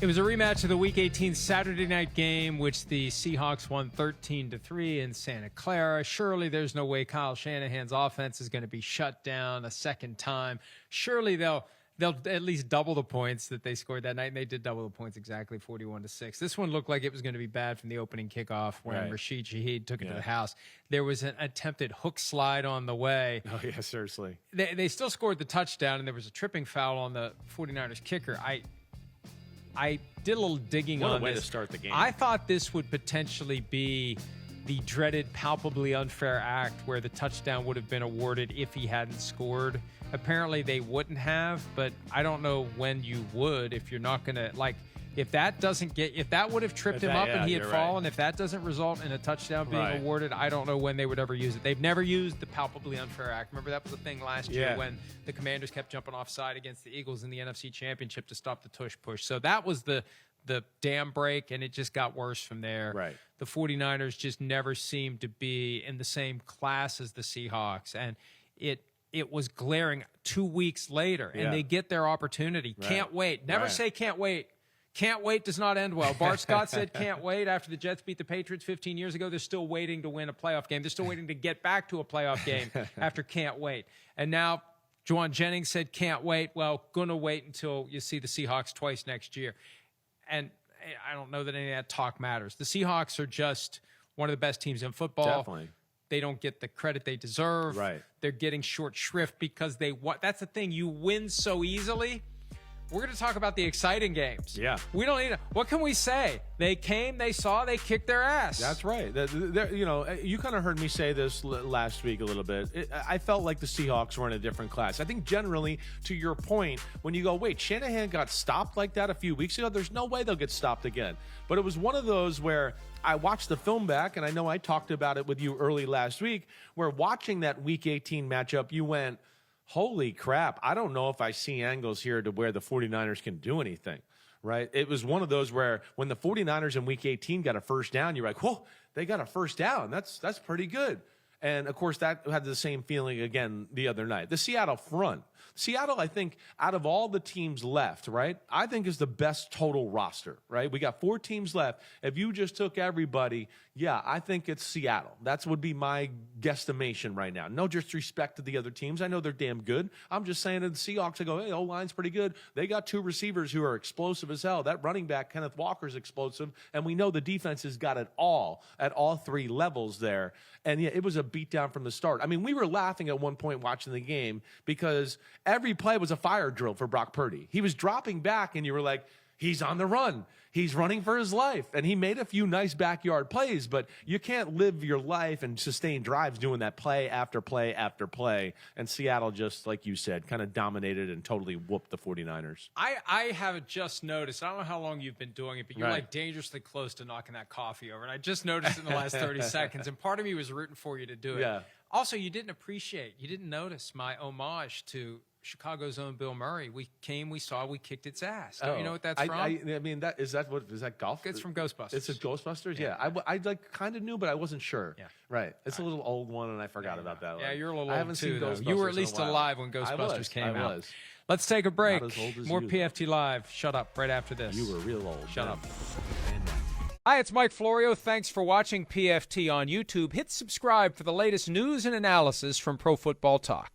It was a rematch of the Week 18 Saturday night game, which the Seahawks won 13-3 in Santa Clara. Surely there's no way Kyle Shanahan's offense is going to be shut down a second time. Surely they'll at least double the points that they scored that night, and they did double the points exactly, 41-6. This one looked like it was going to be bad from the opening kickoff when Rashid Shaheed took it to the house. There was an attempted hook slide on the way. Oh, yeah, seriously. They still scored the touchdown, and there was a tripping foul on the 49ers kicker. I did a little digging on this. What a way to start the game. I thought this would potentially be the dreaded palpably unfair act where the touchdown would have been awarded if he hadn't scored. Apparently they wouldn't have, but I don't know when you would if you're not going to, like, if that would have tripped him up and he had fallen, if that doesn't result in a touchdown being awarded, I don't know when they would ever use it. They've never used the palpably unfair act. Remember that was a thing last year when the Commanders kept jumping offside against the Eagles in the NFC Championship to stop the tush push. So that was the dam break, and it just got worse from there. Right. The 49ers just never seemed to be in the same class as the Seahawks, and it was glaring 2 weeks later, and they get their opportunity. Right. Can't wait. Never say can't wait. Can't wait does not end well. Bart Scott said can't wait after the Jets beat the Patriots 15 years ago. They're still waiting to win a playoff game. They're still waiting to get back to a playoff game after can't wait. And now Juwan Jennings said can't wait. Well, going to wait until you see the Seahawks twice next year. And I don't know that any of that talk matters. The Seahawks are just one of the best teams in football. Definitely. They don't get the credit they deserve. Right. They're getting short shrift because that's the thing. You win so easily. We're going to talk about the exciting games. Yeah. We don't need to. What can we say? They came, they saw, they kicked their ass. That's right. You kind of heard me say this last week a little bit. I felt like the Seahawks were in a different class. I think generally, to your point, when you go, wait, Shanahan got stopped like that a few weeks ago, there's no way they'll get stopped again. But it was one of those where I watched the film back, and I know I talked about it with you early last week, where watching that Week 18 matchup, you went, holy crap, I don't know if I see angles here to where the 49ers can do anything, right? It was one of those where when the 49ers in Week 18 got a first down, you're like, whoa, they got a first down. That's pretty good. And, of course, that had the same feeling again the other night. The Seattle front. Seattle, I think, out of all the teams left, right, I think is the best total roster, right? We got 4 teams left. If you just took everybody, yeah, I think it's Seattle. That would be my guesstimation right now. No disrespect to the other teams. I know they're damn good. I'm just saying to the Seahawks, I go, hey, O-line's pretty good. They got 2 receivers who are explosive as hell. That running back, Kenneth Walker's explosive. And we know the defense has got it all at all 3 levels there. And, yeah, it was a beatdown from the start. I mean, we were laughing at one point watching the game because every play was a fire drill for Brock Purdy. He was dropping back, and you were like, he's on the run. He's running for his life. And he made a few nice backyard plays, but you can't live your life and sustain drives doing that play after play after play. And Seattle just, like you said, kind of dominated and totally whooped the 49ers. I have just noticed, I don't know how long you've been doing it, but you're like dangerously close to knocking that coffee over. And I just noticed it in the last 30 seconds, and part of me was rooting for you to do it. Yeah. Also, you didn't notice my homage to Chicago's own Bill Murray. We came, we saw, we kicked its ass. Don't you know what that's from? I mean, is that golf? It's from Ghostbusters. It's a Ghostbusters? Yeah. I like kind of knew, but I wasn't sure. Yeah. Right. It's a little old one, and I forgot about that. Yeah, you're a little I haven't old seen too, though. Ghostbusters You were at least in a while. alive when Ghostbusters came out. I was. Let's take a break. Not as old as More you, PFT Live. Shut up right after this. You were real old. Shut up. Hi, it's Mike Florio. Thanks for watching PFT on YouTube. Hit subscribe for the latest news and analysis from Pro Football Talk.